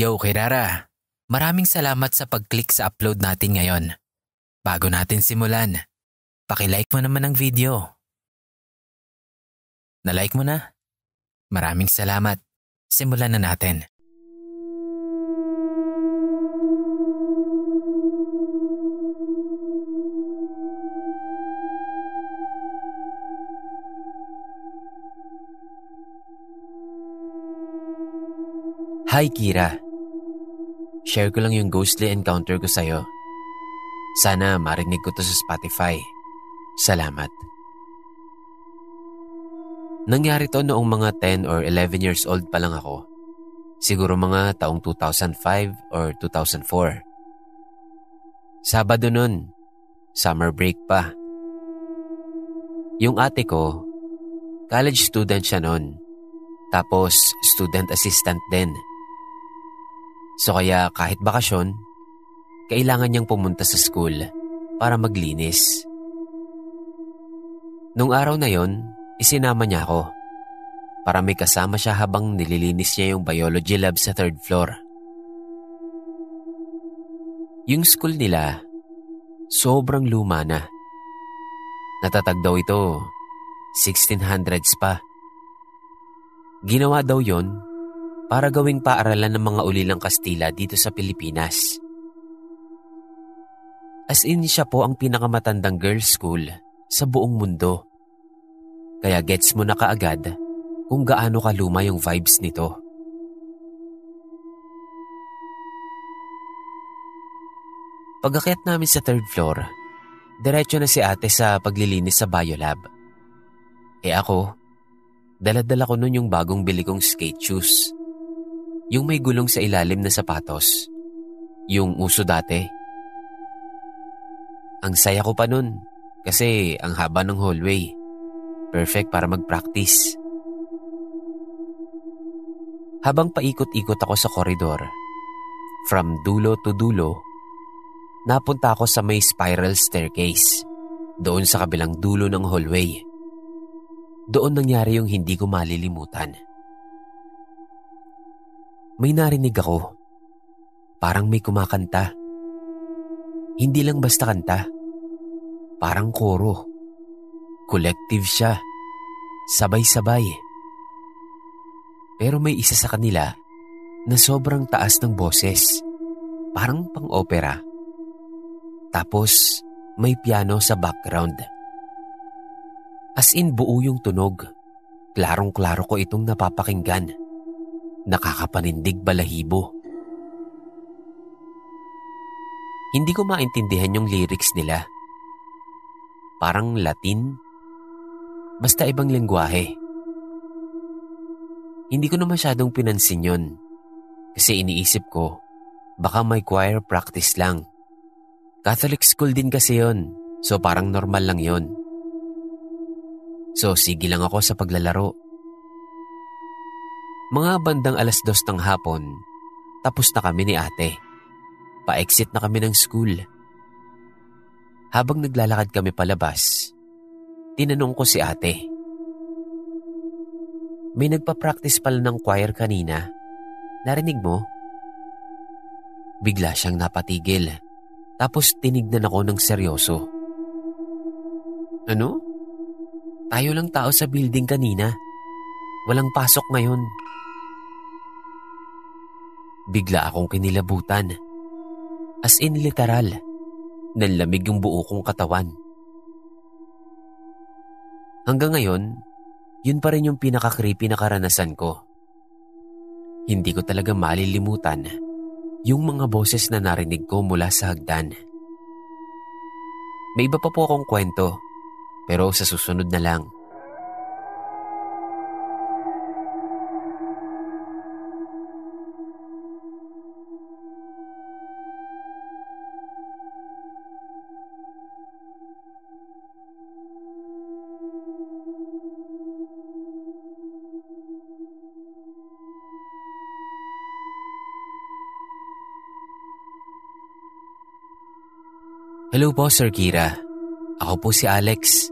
Yo, Kirara. Maraming salamat sa pag-click sa upload natin ngayon. Bago natin simulan, paki-like mo naman ang video. Na-like mo na? Maraming salamat. Simulan na natin. Hi Kira. Share ko lang yung ghostly encounter ko sa'yo. Sana marinig ko to sa Spotify. Salamat. Nangyari to noong mga 10 or 11 years old pa lang ako. Siguro mga taong 2005 or 2004. Sabado nun. Summer break pa. Yung ate ko, college student siya nun. Tapos student assistant din. So kaya kahit bakasyon, kailangan niyang pumunta sa school para maglinis. Nung araw na yon, isinama niya ako para may kasama siya habang nililinis niya yung biology lab sa 3rd floor. Yung school nila, sobrang luma na. Natatag daw ito, 1600s pa. Ginawa daw yon para gawing paaralan ng mga ulilang Kastila dito sa Pilipinas. As in, siya po ang pinakamatandang girls' school sa buong mundo. Kaya gets mo na kaagad kung gaano kaluma yung vibes nito. Pag-akyat namin sa 3rd floor, diretso na si ate sa paglilinis sa biolab. Ako, dala-dala ko nun yung bagong bili kong skate shoes. Yung may gulong sa ilalim na sapatos. Yung uso dati. Ang saya ko pa nun kasi ang haba ng hallway. Perfect para mag-practice. Habang paikot-ikot ako sa koridor, from dulo to dulo, napunta ako sa may spiral staircase, doon sa kabilang dulo ng hallway. Doon nangyari yung hindi ko malilimutan. May narinig ako. Parang may kumakanta. Hindi lang basta kanta. Parang koro. Collective siya. Sabay-sabay. Pero may isa sa kanila na sobrang taas ng boses. Parang pang-opera. Tapos may piano sa background. As in buo yung tunog. Klarong-klaro ko itong napapakinggan. Nakakapanindig balahibo. Hindi ko maintindihan yung lyrics nila. Parang Latin. Basta ibang lengguwahe. Hindi ko na masyadong pinansin yun. Kasi iniisip ko, baka may choir practice lang. Catholic school din kasi yun. So parang normal lang yun. So sige lang ako sa paglalaro. Mga bandang 2:00 ng hapon, tapos na kami ni ate. Pa-exit na kami ng school. Habang naglalakad kami palabas, tinanong ko si ate. May nagpa-practice pala ng choir kanina. Narinig mo? Bigla siyang napatigil. Tapos tinignan ako ng seryoso. Ano? Tayo lang tao sa building kanina. Walang pasok ngayon. Bigla akong kinilabutan. As in literal. Nanlamig yung buo kong katawan. Hanggang ngayon, yun pa rin yung pinaka-creepy na karanasan ko. Hindi ko talaga malilimutan yung mga boses na narinig ko mula sa hagdan. May iba pa po akong kwento, pero sa susunod na lang. Hello po, Sir Kira. Ako po si Alex.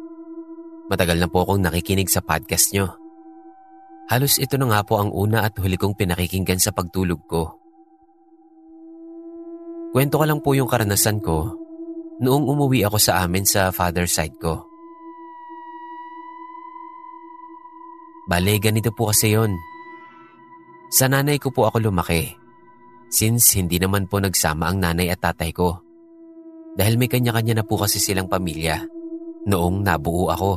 Matagal na po akong nakikinig sa podcast nyo. Halos ito na nga po ang una at huli kong pinakikinggan sa pagtulog ko. Kwento ko lang po yung karanasan ko noong umuwi ako sa amin sa father side ko. Bale, ganito po kasi yon. Sa nanay ko po ako lumaki, since hindi naman po nagsama ang nanay at tatay ko. Dahil may kanya-kanya na po kasi silang pamilya noong nabuo ako.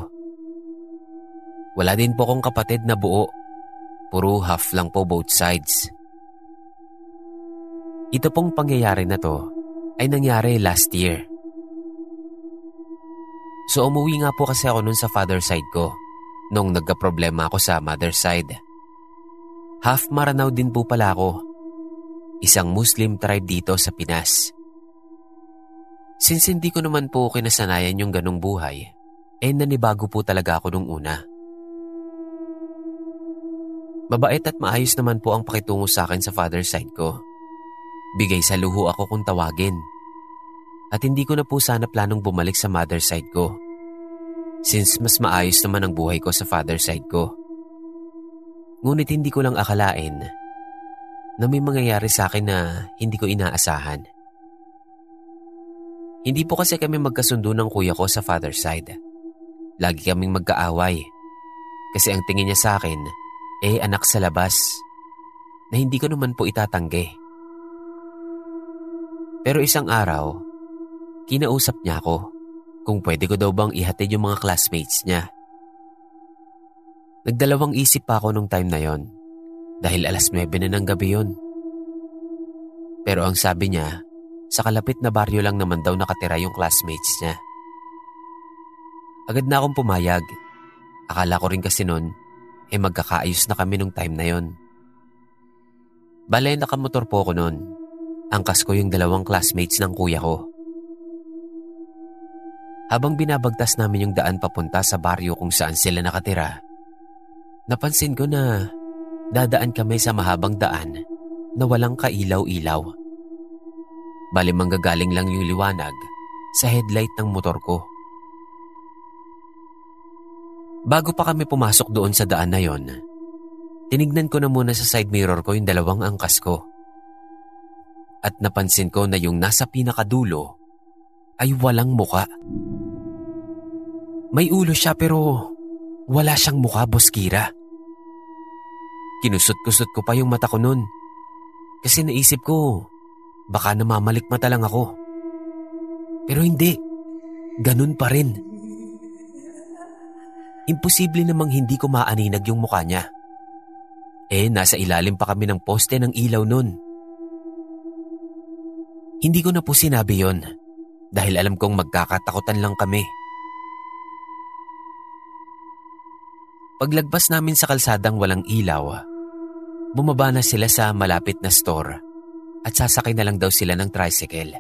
Wala din po akong kapatid na buo, puro half lang po both sides. Ito pong pangyayari na to ay nangyari last year. So umuwi nga po kasi ako nun sa father side ko nung nagka-problema ako sa mother side. Half Maranao din po pala ako, isang Muslim tribe dito sa Pinas. Since hindi ko naman po kinasanayan yung ganong buhay, nanibago po talaga ako nung una. Mabait at maayos naman po ang pakitungo sa akin sa father side ko. Bigay sa luho ako kung tawagin. At hindi ko na po sana planong bumalik sa mother side ko, since mas maayos naman ang buhay ko sa father side ko. Ngunit hindi ko lang akalain na may mangyayari sa akin na hindi ko inaasahan. Hindi po kasi kami magkasundo ng kuya ko sa father side. Lagi kaming magkaaway. Kasi ang tingin niya sa akin, anak sa labas, na hindi ko naman po itatanggi. Pero isang araw, kinausap niya ako kung pwede ko daw bang ihatid yung mga classmates niya. Nagdalawang isip pa ako nung time na yon dahil 9:00 na ng gabi yon. Pero ang sabi niya, sa kalapit na baryo lang naman daw nakatira yung classmates niya. Agad na akong pumayag. Akala ko rin kasi nun, magkakaayos na kami nung time na yon. Bale, nakamotor po ako nun. Angkas ko yung 2 classmates ng kuya ko. Habang binabagtas namin yung daan papunta sa baryo kung saan sila nakatira, napansin ko na dadaan kami sa mahabang daan na walang kailaw-ilaw. Bale, manggagaling lang yung liwanag sa headlight ng motor ko. Bago pa kami pumasok doon sa daan na yon, tinignan ko na muna sa side mirror ko yung 2 angkas ko. At napansin ko na yung nasa pinakadulo ay walang muka. May ulo siya pero wala siyang muka, Boss Kira. Kinusot-kusot ko pa yung mata ko nun kasi naisip ko baka namamalik mata lang ako. Pero hindi, ganun pa rin. Imposible namang hindi ko maaninag yung mukha niya. Nasa ilalim pa kami ng poste ng ilaw nun. Hindi ko na po sinabi yon dahil alam kong magkakatakutan lang kami. Paglagpas namin sa kalsadang walang ilaw, bumaba na sila sa malapit na store at sasakay na lang daw sila ng tricycle.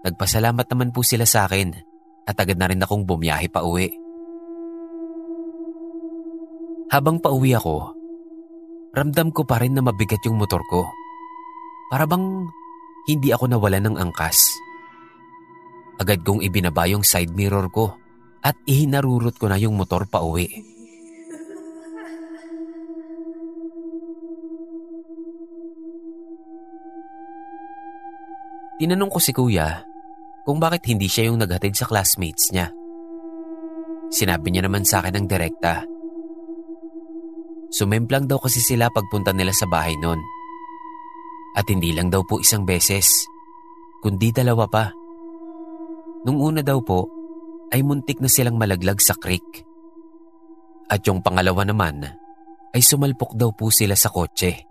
Nagpasalamat naman po sila sa akin at agad na rin akong bumiyahe pa uwi. Habang pauwi ako, ramdam ko pa rin na mabigat yung motor ko. Para bang hindi ako nawalan ng angkas. Agad kong ibinaba yung side mirror ko at ihinarurot ko na yung motor pa uwi. Tinanong ko si kuya kung bakit hindi siya yung naghatid sa classmates niya. Sinabi niya naman sa akin ng direkta. Sumemplang daw kasi sila pagpunta nila sa bahay nun. At hindi lang daw po isang beses, kundi 2 pa. Nung una daw po, ay muntik na silang malaglag sa creek. At yung pangalawa naman, ay sumalpok daw po sila sa kotse.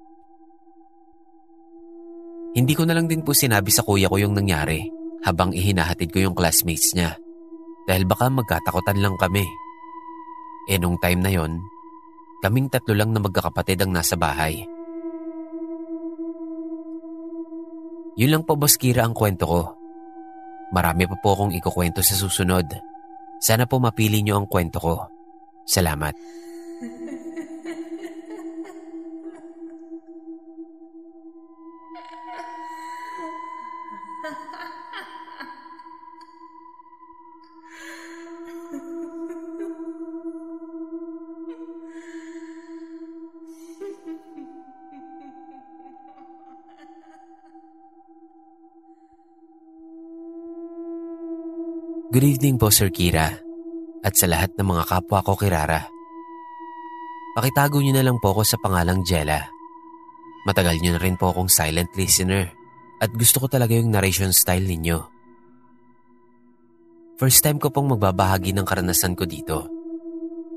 Hindi ko na lang din po sinabi sa kuya ko yung nangyari habang ihinahatid ko yung classmates niya. Dahil baka magkatakutan lang kami. Nung time na yon, kaming 3 lang na magkakapatid ang nasa bahay. Yun lang po, Boss Kira, ang kwento ko. Marami pa po akong ikukwento sa susunod. Sana po mapili niyo ang kwento ko. Salamat. Good evening po, Sir Kira, at sa lahat ng mga kapwa ko Kirara. Pakitago niyo na lang po ako sa pangalang Jella. Matagal niyo na rin po akong silent listener at gusto ko talaga yung narration style ninyo. First time ko pong magbabahagi ng karanasan ko dito.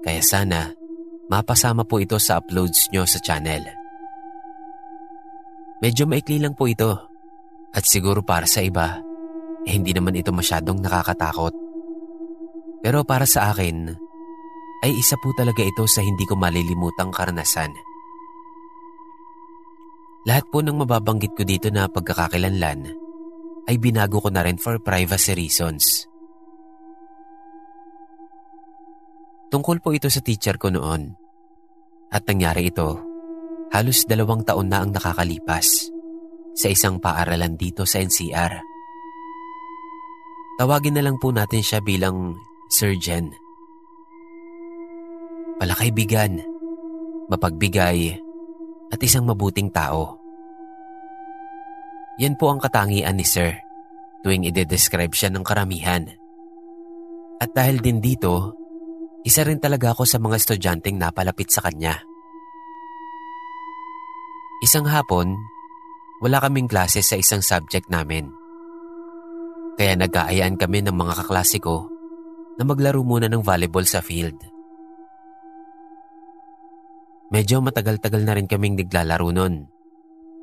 Kaya sana, mapasama po ito sa uploads nyo sa channel. Medyo maikli lang po ito at siguro para sa iba, hindi naman ito masyadong nakakatakot. Pero para sa akin, ay isa po talaga ito sa hindi ko malilimutang karanasan. Lahat po ng mababanggit ko dito na pagkakakilanlan ay binago ko na rin for privacy reasons. Tungkol po ito sa teacher ko noon. At nangyari ito, halos 2 taon na ang nakakalipas sa isang paaralan dito sa NCR. Tawagin na lang po natin siya bilang Sir Jen. Palakaibigan, mapagbigay, at isang mabuting tao. Yan po ang katangian ni Sir tuwing ide-describe siya ng karamihan. At dahil din dito, isa rin talaga ako sa mga estudyanteng napalapit sa kanya. Isang hapon, wala kaming klase sa isang subject namin. Kaya nag-aayaan kami ng mga kaklase ko na maglaro muna ng volleyball sa field. Medyo matagal-tagal na rin kaming naglalaro nun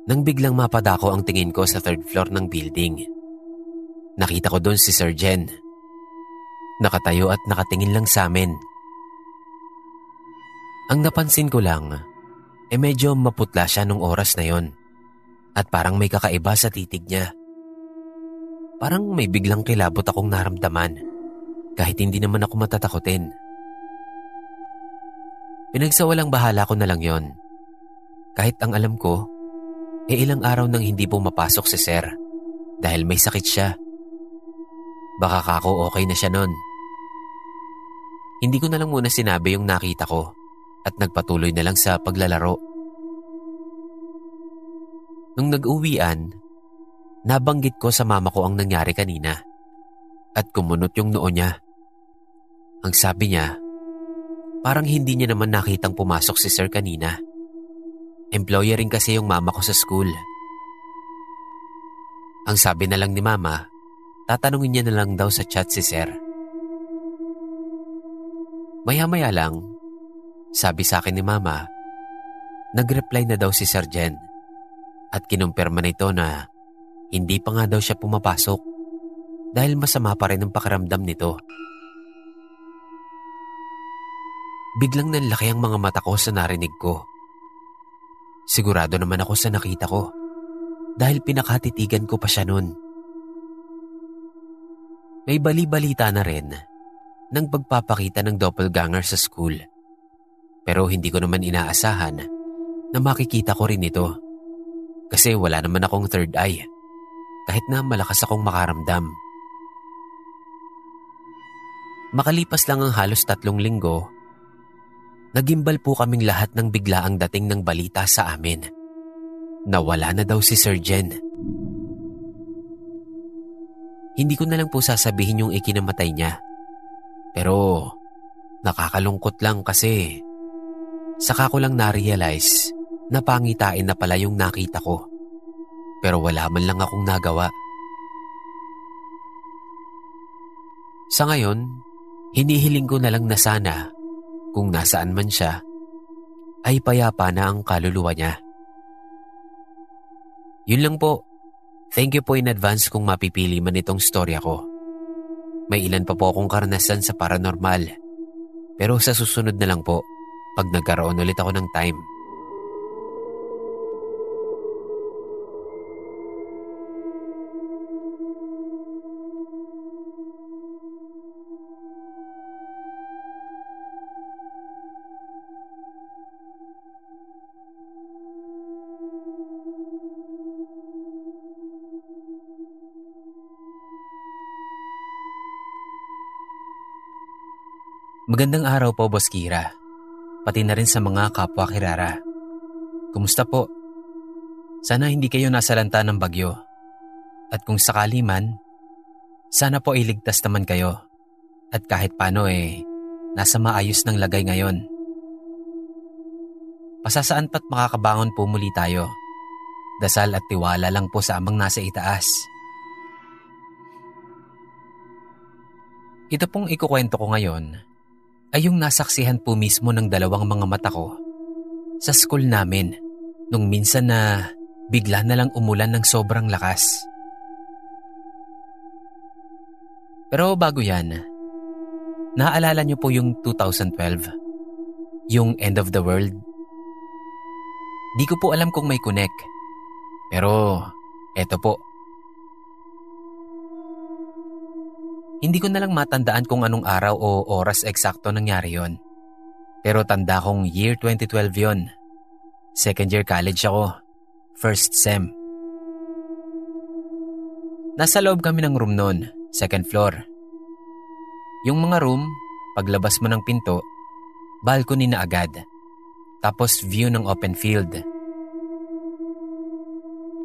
nang biglang mapadako ang tingin ko sa 3rd floor ng building. Nakita ko doon si Sir Jen. Nakatayo at nakatingin lang sa amin. Ang napansin ko lang, medyo maputla siya nung oras na yon at parang may kakaiba sa titig niya. Parang may biglang kilabot akong naramdaman kahit hindi naman ako matatakotin. Pinagsawalang bahala ko na lang yon. Kahit ang alam ko, ilang araw nang hindi pumapasok si Sir dahil may sakit siya. Baka kako okay na siya nun. Hindi ko na lang muna sinabi yung nakita ko at nagpatuloy na lang sa paglalaro. Nung nag-uwian, nabanggit ko sa mama ko ang nangyari kanina at kumunot yung noo niya. Ang sabi niya, parang hindi niya naman nakitang pumasok si Sir kanina. Employer rin kasi yung mama ko sa school. Ang sabi na lang ni mama, tatanungin niya na lang daw sa chat si Sir. Maya-maya lang, sabi sa akin ni mama, nag-reply na daw si Sir Jen at kinumpirma na ito na hindi pa nga daw siya pumapasok dahil masama pa rin ang pakiramdam nito. Biglang nanlaki ang mga mata ko sa narinig ko. Sigurado naman ako sa nakita ko dahil pinakatitigan ko pa siya nun. May bali-balita na rin ng pagpapakita ng doppelganger sa school. Pero hindi ko naman inaasahan na makikita ko rin ito kasi wala naman akong third eye kahit na malakas akong makaramdam. Makalipas lang ang halos 3 linggo, nagimbal po kaming lahat ng biglaang dating ng balita sa amin. Nawala na daw si Sir Jen. Hindi ko na lang po sasabihin yung ikinamatay niya. Pero nakakalungkot lang kasi saka ko lang na-realize na pangitain na pala yung nakita ko. Pero wala man lang akong nagawa. Sa ngayon, hinihiling ko na lang na sana kung nasaan man siya, ay payapa na ang kaluluwa niya. Yun lang po. Thank you po in advance kung mapipili man itong storya ko. May ilan pa po akong karanasan sa paranormal. Pero sa susunod na lang po, pag nagkaroon ulit ako ng time. Magandang araw po, Boss Kira. Pati na rin sa mga kapwa Kirara. Kumusta po? Sana hindi kayo nasalanta ng bagyo. At kung sakali man, Sana po ay ligtas naman kayo at kahit paano nasa maayos ng lagay ngayon. Pasasaan pa't makakabangon po muli tayo. Dasal at tiwala lang po sa Amang nasa itaas. Ito pong ikukwento ko ngayon ay yung nasaksihan po mismo ng dalawang mga mata ko sa school namin nung minsan na bigla na lang umulan ng sobrang lakas. Pero bago yan, naaalala niyo po yung 2012? Yung end of the world? Di ko po alam kung may connect. Pero eto po. Hindi ko na lang matandaan kung anong araw o oras eksakto nangyari yon. Pero tanda kong year 2012 yon. Second year college ako. First sem. Nasa loob kami ng room noon, second floor. Yung mga room, paglabas mo ng pinto, balcony na agad. Tapos view ng open field.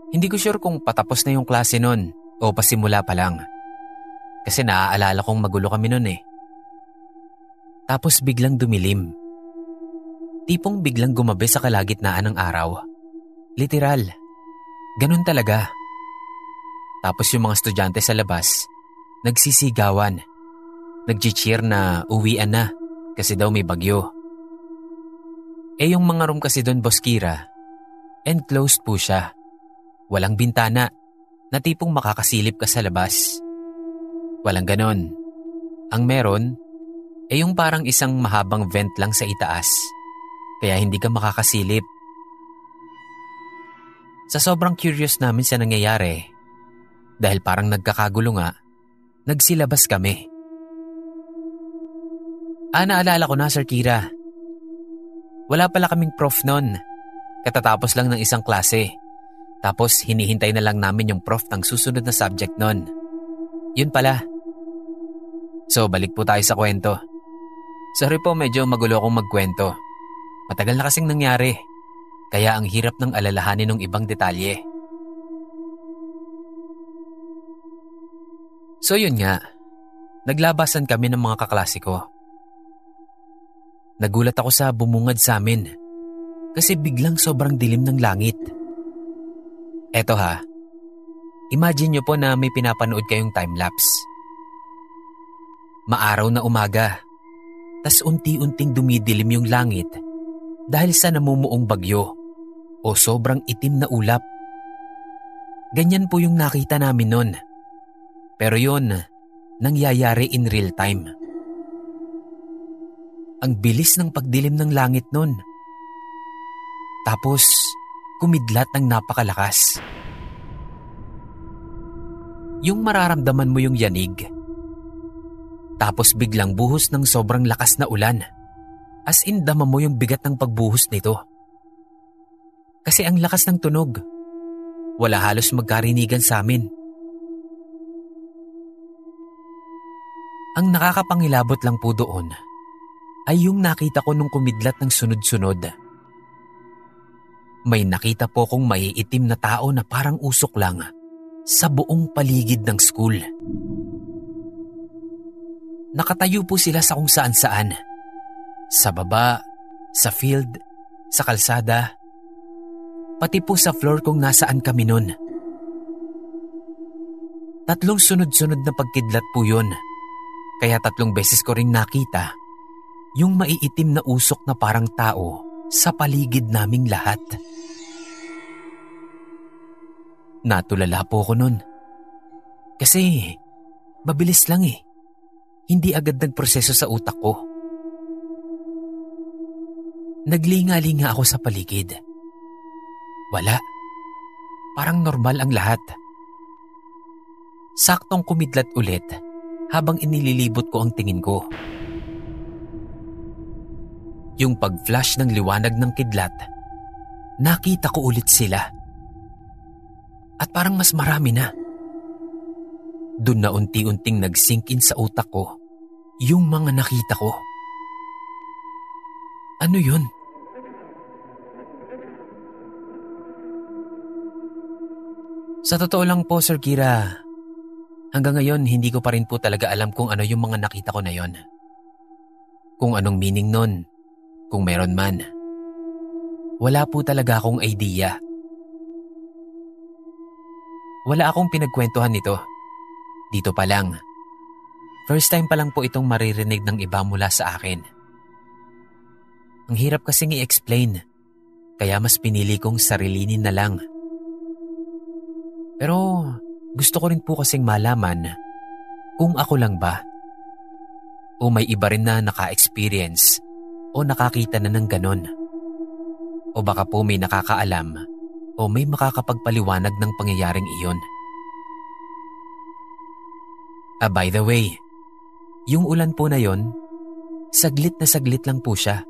Hindi ko sure kung patapos na yung klase nun o pasimula pa lang. Kasi naaalala kong magulo kami nun eh. Tapos biglang dumilim. Tipong biglang gumabi sa kalagitnaan ng araw. Literal. Ganun talaga. Tapos yung mga estudyante sa labas, nagsisigawan. Nag-cheer na uwian na kasi daw may bagyo. Yung mga room kasi doon, Boss Kira, enclosed po siya. Walang bintana na tipong makakasilip ka sa labas. Walang ganon. Ang meron yung parang isang mahabang vent lang sa itaas kaya hindi ka makakasilip. Sa sobrang curious namin sa nangyayari, dahil parang nagkakagulo nga, nagsilabas kami. Naalala ko na, Sir Kira. Wala pala kaming prof nun. Katatapos lang ng isang klase. Tapos hinihintay na lang namin yung prof ng susunod na subject nun. Yun pala. So balik po tayo sa kwento. Sorry po, medyo magulo akong magkwento. Matagal na kasing nangyari. Kaya ang hirap ng alalahanin ng ibang detalye. So yun nga, naglabasan kami ng mga kaklase ko. Nagulat ako sa bumungad sa amin kasi biglang sobrang dilim ng langit. Eto ha, imagine nyo po na may pinapanood kayong time-lapse. Maaraw na umaga, tas unti-unting dumidilim yung langit dahil sa namumuong bagyo o sobrang itim na ulap. Ganyan po yung nakita namin nun. Pero yun, nangyayari in real time. Ang bilis ng pagdilim ng langit nun. Tapos, kumidlat ng napakalakas. Yung mararamdaman mo yung yanig. Tapos biglang buhos ng sobrang lakas na ulan. As in, dama mo yung bigat ng pagbuhos nito. Kasi ang lakas ng tunog. Wala halos magkarinigan sa amin. Ang nakakapangilabot lang po doon ay yung nakita ko nung kumidlat ng sunod-sunod. May nakita po kong maiitim na tao na parang usok lang sa buong paligid ng school. Nakatayo po sila sa kung saan-saan. Sa baba, sa field, sa kalsada, pati po sa floor kung nasaan kami nun. 3 sunod-sunod na pagkidlat po yun. Kaya 3 beses ko ring nakita yung maiitim na usok na parang tao sa paligid naming lahat. Natulala po ko nun. Kasi mabilis lang eh. Hindi agad nagproseso sa utak ko. Naglinga-linga ako sa paligid. Wala. Parang normal ang lahat. Saktong kumidlat ulit habang inililibot ko ang tingin ko. Yung pag-flash ng liwanag ng kidlat, nakita ko ulit sila. At parang mas marami na. Doon na unti-unting nag-sink in sa utak ko yung mga nakita ko. Ano yun? Sa totoo lang po, Sir Kira, Hanggang ngayon, hindi ko pa rin po talaga alam kung ano yung mga nakita ko na yon. Kung anong meaning nun, kung meron man. Wala po talaga akong idea. Wala akong pinagkwentuhan nito. Dito pa lang. First time pa lang po itong maririnig ng iba mula sa akin. Ang hirap kasing i-explain, kaya mas pinili kong sarilinin na lang. Pero gusto ko rin po kasing malaman kung ako lang ba o may iba rin na naka-experience o nakakita na ng ganon. O baka po may nakakaalam o may makakapagpaliwanag ng pangyayaring iyon. By the way, yung ulan po na yon, saglit lang po siya.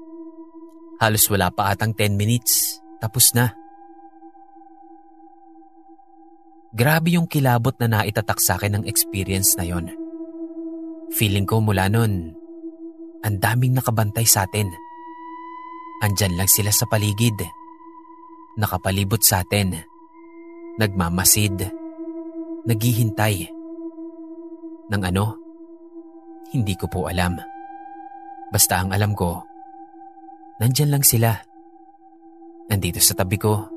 Halos wala pa atang 10 minutes, tapos na. Grabe yung kilabot na naitatak sa akin ng experience na yon. Feeling ko mula nun, ang daming nakabantay sa atin. Andyan lang sila sa paligid. Nakapalibot sa atin. Nagmamasid. Naghihintay. Nang ano? Hindi ko po alam. Basta ang alam ko, nandyan lang sila. Nandito sa tabi ko.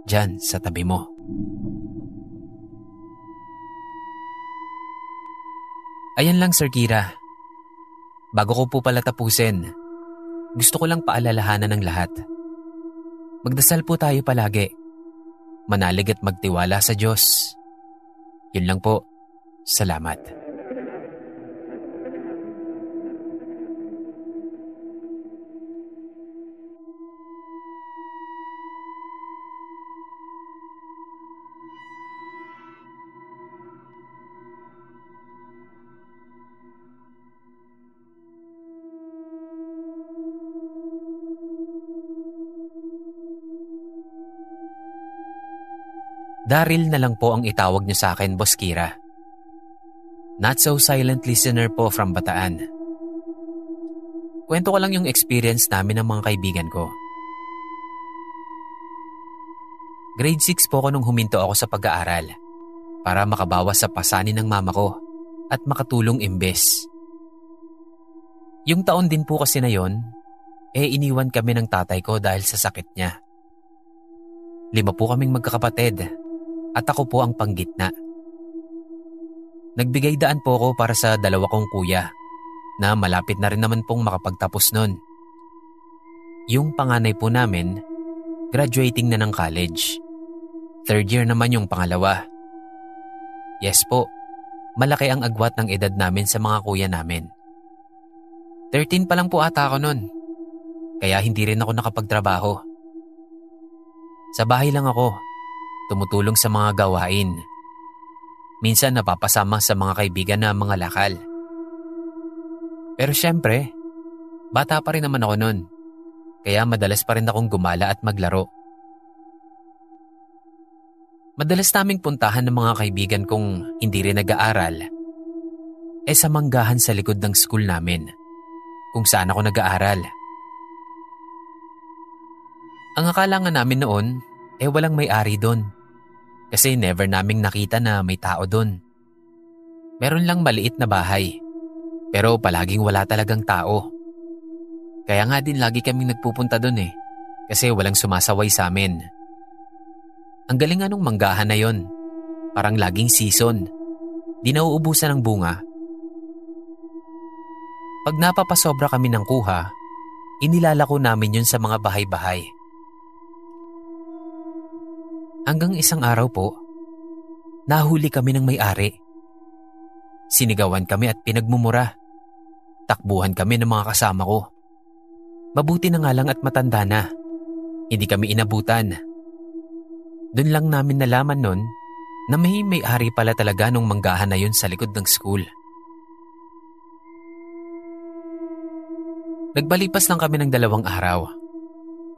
Diyan sa tabi mo. Ayan lang, Sir Kira. Bago ko po pala tapusin, gusto ko lang paalalahanan ng lahat. Magdasal po tayo palagi. Manalig at magtiwala sa Diyos. Yun lang po. Salamat. Daryl na lang po ang itawag niyo sa akin, Boss Kira. Not so silent listener po from Bataan. Kwento ko lang yung experience namin ng mga kaibigan ko. Grade 6 po ako nung huminto ako sa pag-aaral para makabawas sa pasanin ng mama ko at makatulong imbes. Yung taon din po kasi na yon, iniwan kami ng tatay ko dahil sa sakit niya. 5 po kaming magkakapatid at ako po ang panggitna. Nagbigay daan po ako para sa 2 kong kuya na malapit na rin naman pong makapagtapos nun. Yung panganay po namin, graduating na ng college. 3rd year naman yung pangalawa. Yes po, malaki ang agwat ng edad namin sa mga kuya namin. 13 pa lang po ata ako nun, kaya hindi rin ako nakapagtrabaho. Sa bahay lang ako, tumutulong sa mga gawain. Minsan napapasama sa mga kaibigan na mga lakal. Pero syempre, bata pa rin naman ako nun, kaya madalas pa rin akong gumala at maglaro. Madalas naming puntahan ng mga kaibigan kong hindi rin nag-aaral, sa manggahan sa likod ng school namin, kung saan ako nag-aaral. Ang akala nga namin noon, walang may-ari doon. Kasi never naming nakita na may tao doon. Meron lang maliit na bahay, pero palaging wala talagang tao. Kaya nga din lagi kaming nagpupunta doon kasi walang sumasaway sa amin. Ang galing nga nung manggahan na yon, parang laging season. Di nauubusan ng bunga. Pag napapasobra kami ng kuha, inilalako namin yun sa mga bahay-bahay. Hanggang isang araw po, nahuli kami ng may-ari. Sinigawan kami at pinagmumura. Takbuhan kami ng mga kasama ko. Mabuti na nga lang at matanda na. Hindi kami inabutan. Doon lang namin nalaman nun na may-ari pala talaga nung manggahan na yun sa likod ng school. Nagbalipas lang kami ng 2 araw.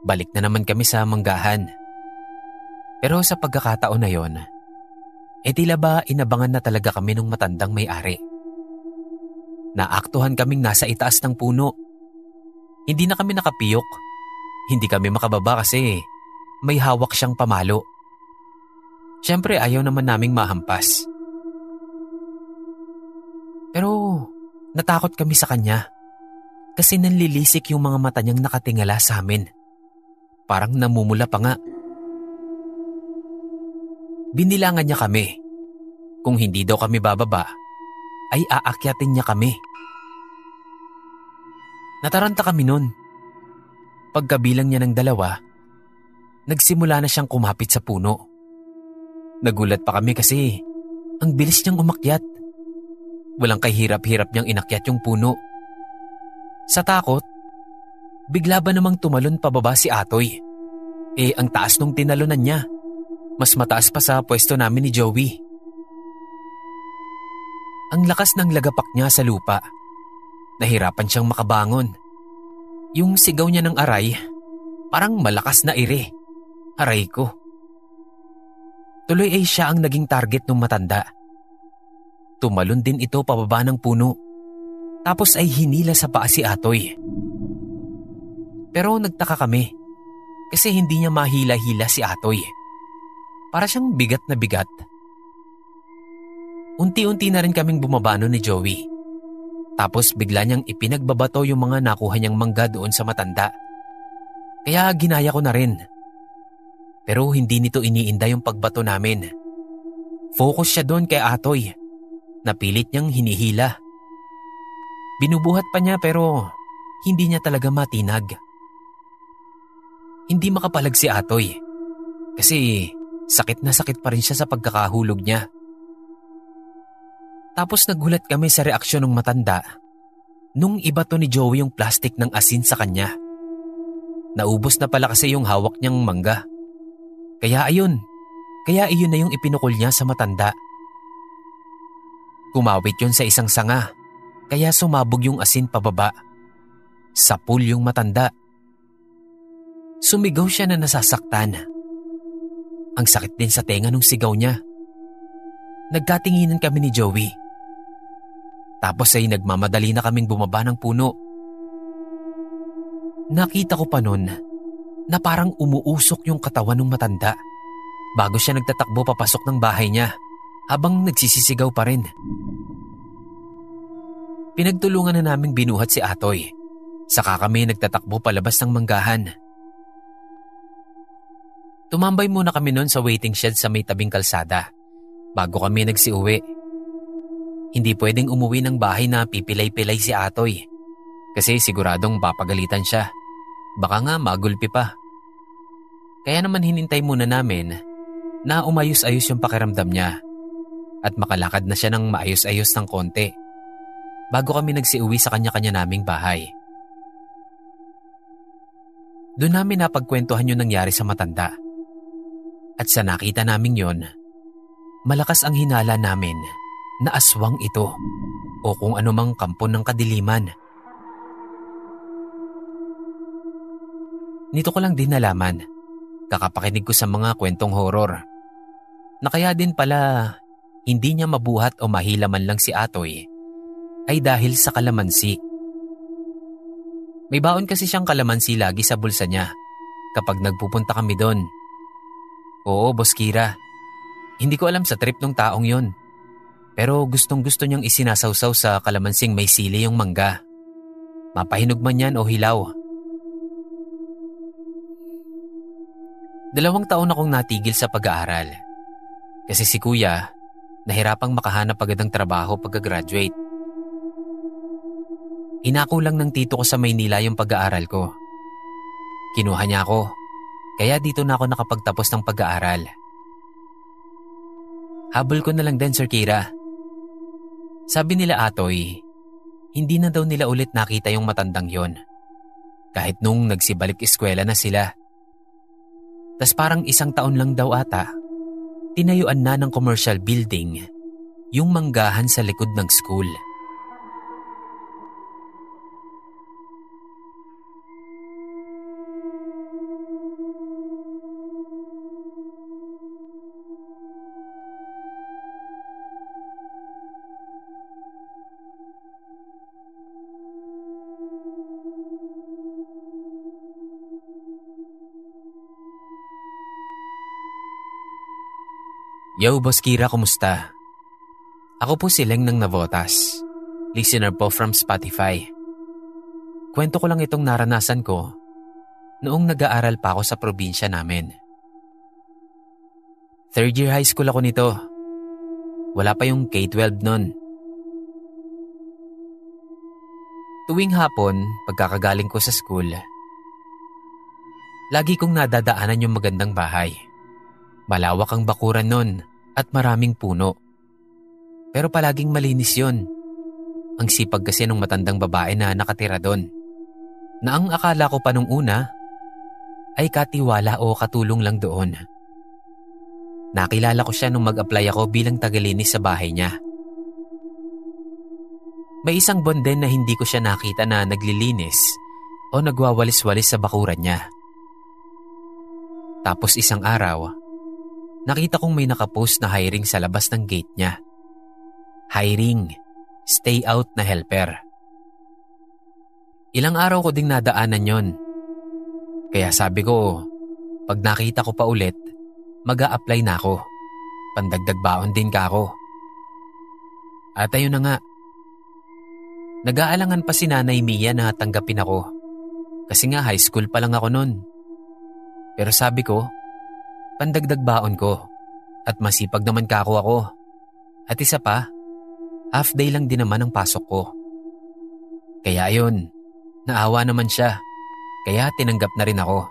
Balik na naman kami sa manggahan. Pero sa pagkakataon na yon, tila ba inabangan na talaga kami nung matandang may-ari. Naaktuhan kaming nasa itaas ng puno. Hindi na kami nakapiyok. Hindi kami makababa kasi may hawak siyang pamalo. Siyempre ayaw naman naming mahampas. Natakot kami sa kanya kasi nanlilisik yung mga mata niyang nakatingala sa amin. Parang namumula pa nga. Binilangan niya kami. Kung hindi daw kami bababa, ay aakyatin niya kami. Nataranta kami nun. Pagkabilang niya ng 2, nagsimula na siyang kumapit sa puno. Nagulat pa kami kasi ang bilis niyang umakyat. Walang kahirap-hirap niyang inakyat yung puno. Sa takot, bigla ba namang tumalon pababa si Atoy? Ang taas nung tinalunan niya. Mas mataas pa sa pwesto namin ni Joey. Ang lakas ng lagapak niya sa lupa. Nahirapan siyang makabangon. Yung sigaw niya ng aray, parang malakas na ire. Aray ko. Tuloy ay siya ang naging target ng matanda. Tumalon din ito pababa ng puno. Tapos ay hinila sa paa si Atoy. Pero nagtaka kami kasi hindi niya mahila-hila si Atoy. Para siyang bigat na bigat. Unti-unti na rin kaming bumabano ni Joey. Tapos bigla niyang ipinagbabato yung mga nakuha niyang mangga doon sa matanda. Kaya ginaya ko na rin. Pero hindi nito iniinda yung pagbato namin. Focus siya doon kay Atoy. Napilit niyang hinihila. Binubuhat pa niya pero hindi niya talaga matinag. Hindi makapalag si Atoy kasi sakit na sakit pa rin siya sa pagkakahulog niya. Tapos nagulat kami sa reaksyon ng matanda nung ibato ni Joey yung plastic ng asin sa kanya. Naubos na pala kasi yung hawak niyang mangga. Kaya iyon na yung ipinukol niya sa matanda. Kumawit yun sa isang sanga, kaya sumabog yung asin pababa. Sapul yung matanda. Sumigaw siya na nasasaktan. Ang sakit din sa tenga nung sigaw niya. Nagkatinginan kami ni Joey. Tapos ay nagmamadali na kaming bumaba ng puno. Nakita ko pa nun na parang umuusok yung katawan ng matanda bago siya nagtatakbo papasok ng bahay niya habang nagsisisigaw pa rin. Pinagtulungan na naming binuhat si Atoy. Saka kami nagtatakbo palabas ng manggahan. Tumambay muna kami nun sa waiting shed sa may tabing kalsada bago kami nagsiuwi. Hindi pwedeng umuwi ng bahay na pipilay-pilay si Atoy kasi siguradong papagalitan siya. Baka nga magulpi pa. Kaya naman hinintay muna namin na umayos-ayos yung pakiramdam niya at makalakad na siya ng maayos-ayos ng konti bago kami nagsiuwi sa kanya-kanya naming bahay. Doon namin napagkwentuhan yung nangyari sa matanda. At sa nakita naming yon, malakas ang hinala namin na aswang ito o kung anumang kampon ng kadiliman. Nito ko lang din nalaman, kakapakinig ko sa mga kwentong horror, na kaya din pala hindi niya mabuhat o mahila man lang si Atoy ay dahil sa kalamansi. May baon kasi siyang kalamansi lagi sa bulsa niya kapag nagpupunta kami doon. Oo, Boss Kira. Hindi ko alam sa trip ng taong yon. Pero gustong-gusto niyang isinasawsaw sa kalamansing may sili yung mangga. Mapahinog man yan o hilaw. 2 taon akong natigil sa pag-aaral. Kasi si Kuya, nahirapang makahanap agad ng trabaho pagka-graduate. Inako lang ng tito ko sa Maynila yung pag-aaral ko. Kinuha niya ako, kaya dito na ako nakapagtapos ng pag-aaral. Habol ko na lang din, Sir Kira. Sabi nila Atoy, hindi na daw nila ulit nakita yung matandang yon. Kahit nung nagsibalik eskwela na sila. Tas parang 1 taon lang daw ata, tinayuan na ng commercial building yung manggahan sa likod ng school. Yo, Boss Kira, kumusta? Ako po si Leng ng Navotas. listener po from Spotify. Kwento ko lang itong naranasan ko noong nag-aaral pa ako sa probinsya namin. Third year high school ako nito. Wala pa yung K-12 nun. Tuwing hapon, pagkakagaling ko sa school, lagi kong nadadaanan yung magandang bahay. Malawak ang bakuran nun at maraming puno. Pero palaging malinis yun. Ang sipag kasi ng matandang babae na nakatira doon. Na ang akala ko pa nung una ay katiwala o katulong lang doon. Nakilala ko siya nung mag-apply ako bilang tagalinis sa bahay niya. May isang buwan din na hindi ko siya nakita na naglilinis o nagwawalis-walis sa bakuran niya. Tapos isang araw, nakita kong may nakapost na hiring sa labas ng gate niya. Hiring, stay out na helper. Ilang araw ko ding nadaanan yon. Kaya sabi ko, pag nakita ko pa ulit, mag-a-apply na ako. Pandagdag baon din ka ako. At ayun na nga. Nag-aalangan pa si Nanay Mia na tanggapin ako. Kasi nga high school pa lang ako nun. Pero sabi ko, pandagdag baon ko. At masipag naman kako ako. At isa pa, half day lang din naman ang pasok ko. Kaya ayun, naawa naman siya. Kaya tinanggap na rin ako.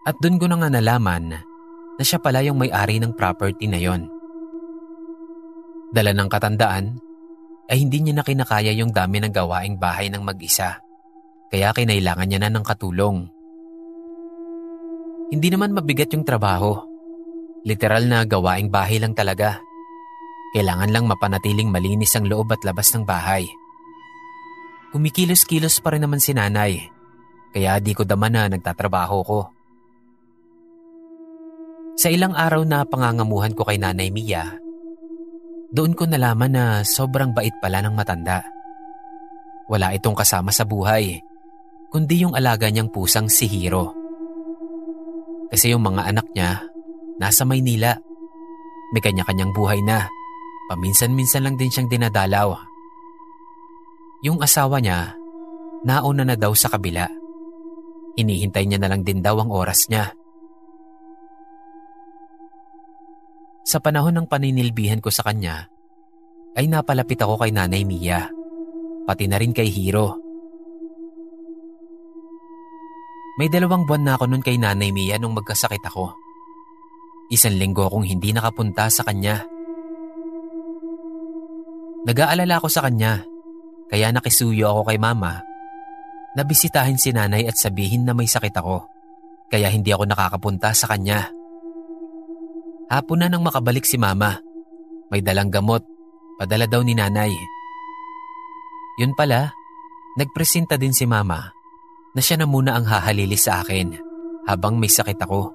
At dun ko na nga nalaman na siya pala yung may-ari ng property na yon. Dala ng katandaan ay hindi niya na kinakaya yung dami ng gawaing bahay ng mag-isa. Kaya kinailangan niya na ng katulong. Hindi naman mabigat yung trabaho. Literal na gawaing bahay lang talaga. Kailangan lang mapanatiling malinis ang loob at labas ng bahay. Kumikilos-kilos pa rin naman si Nanay. Kaya di ko daman na nagtatrabaho ko. Sa ilang araw na pangangamuhan ko kay Nanay Mia, doon ko nalaman na sobrang bait pala ng matanda. Wala itong kasama sa buhay, kundi yung alaga niyang pusang si Hiro. Kasi yung mga anak niya, nasa Maynila. May kanya-kanyang buhay na. Paminsan-minsan lang din siyang dinadalaw. Yung asawa niya, nauna na daw sa kabila. Hinihintay niya na lang din daw ang oras niya. Sa panahon ng paninilbihan ko sa kanya, ay napalapit ako kay Nanay Mia, pati na rin kay Hiro. May 2 buwan na ako nun kay Nanay Mia nung magkasakit ako. 1 linggo akong hindi nakapunta sa kanya. Nag-aalala ako sa kanya, kaya nakisuyo ako kay Mama na bisitahin si Nanay at sabihin na may sakit ako, kaya hindi ako nakakapunta sa kanya. Hapon na nang makabalik si Mama. May dalang gamot, padala daw ni Nanay. Yun pala, nagpresenta din si Mama na siya na muna ang hahalili sa akin habang may sakit ako.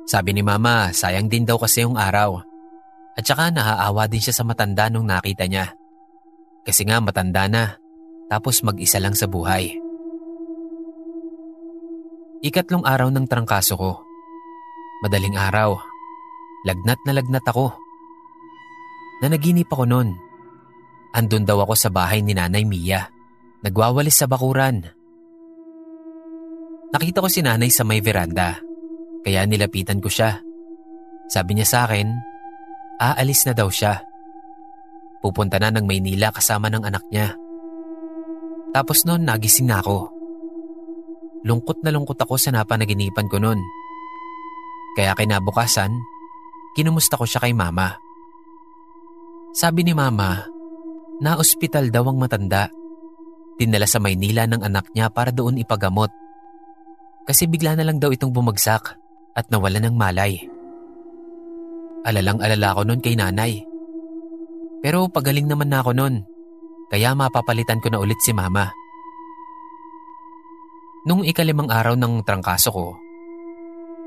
Sabi ni Mama, sayang din daw kasi yung araw. At saka naaawa din siya sa matanda nung nakita niya. Kasi nga matanda na, tapos mag-isa lang sa buhay. 3 araw ng trangkaso ko. Madaling araw. Lagnat na lagnat ako. Nanaginip ako noon. Andun daw ako sa bahay ni Nanay Mia. Nagwawalis sa bakuran. Nakita ko si Nanay sa may veranda. Kaya nilapitan ko siya. Sabi niya sa akin, aalis na daw siya. Pupunta na ng Maynila kasama ng anak niya. Tapos noon nagising na ako. Lungkot na lungkot ako sa napanaginipan ko noon. Kaya kinabukasan, kinumusta ko siya kay Mama. Sabi ni Mama, na ospital daw ang matanda. Dinala sa Maynila ng anak niya para doon ipagamot. Kasi bigla na lang daw itong bumagsak at nawalan ng malay. Alalang-alala ko noon kay Nanay. Pero pagaling naman na ako noon, kaya mapapalitan ko na ulit si Mama. Nung 5 araw ng trangkaso ko,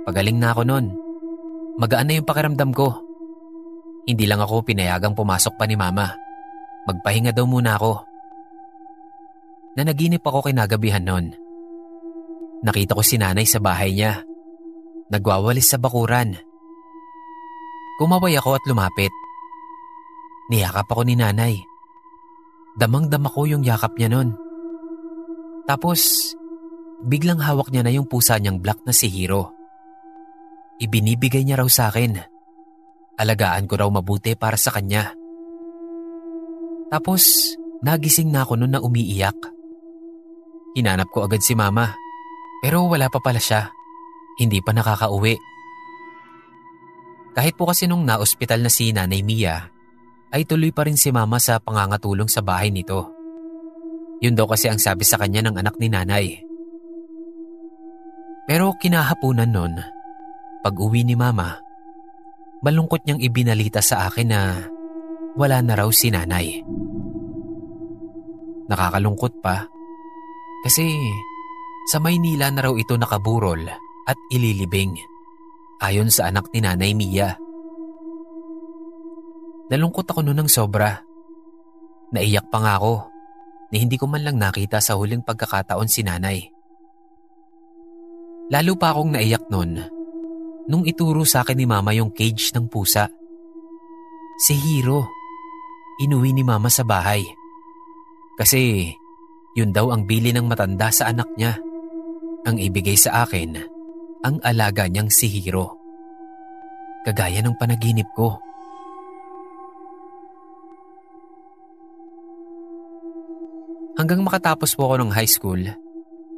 pagaling na ako noon. Magaan na yung pakiramdam ko. Hindi lang ako pinayagang pumasok pa ni Mama. Magpahinga daw muna ako. Nanaginip ako kinagabihan noon. Nakita ko si Nanay sa bahay niya. Nagwawalis sa bakuran. Kumaway ako at lumapit. Niyakap ako ni Nanay Damang-dama ko yung yakap niya nun. Tapos, biglang hawak niya na yung pusa niyang black na si Hiro. Ibinibigay niya raw sa akin. Alagaan ko raw mabuti para sa kanya. Tapos, nagising na ako nun na umiiyak. Hinanap ko agad si mama, pero wala pa pala siya. Hindi pa nakakauwi. Kahit po kasi nung na-ospital na si Nanay Mia, ay tuloy pa rin si mama sa pangangatulong sa bahay nito. Yun daw kasi ang sabi sa kanya ng anak ni nanay. Pero kinahapunan nun, pag uwi ni mama, malungkot niyang ibinalita sa akin na wala na raw si nanay. Nakakalungkot pa kasi sa Maynila na raw ito nakaburol at ililibing ayon sa anak ni Nanay Mia. Nalungkot ako noon ng sobra. Naiyak pa nga ako na hindi ko man lang nakita sa huling pagkakataon si nanay. Lalo pa akong naiyak noon nung ituro sa akin ni mama yung cage ng pusa. Si Hiro, inuwi ni mama sa bahay. Kasi yun daw ang bili ng matanda sa anak niya. Ang ibigay sa akin, ang alaga niyang si Hiro. Kagaya ng panaginip ko. Hanggang makatapos po ako ng high school,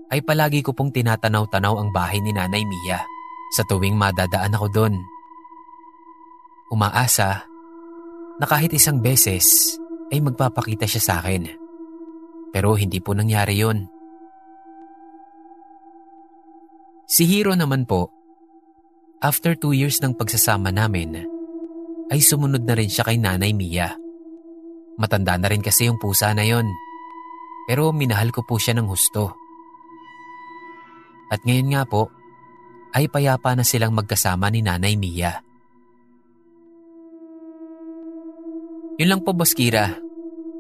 ay palagi ko pong tinatanaw-tanaw ang bahay ni Nanay Mia sa tuwing madadaan ako doon. Umaasa na kahit isang beses ay magpapakita siya sa akin. Pero hindi po nangyari yun. Si Hiro naman po, after 2 years ng pagsasama namin, ay sumunod na rin siya kay Nanay Mia. Matanda na rin kasi yung pusa na yon. Pero minahal ko po siya ng husto. At ngayon nga po, ay payapa na silang magkasama ni Nanay Mia. Yun lang po, Boss Kira.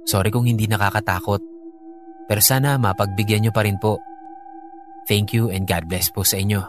Sorry kung hindi nakakatakot. Pero sana mapagbigyan niyo pa rin po. Thank you and God bless po sa inyo.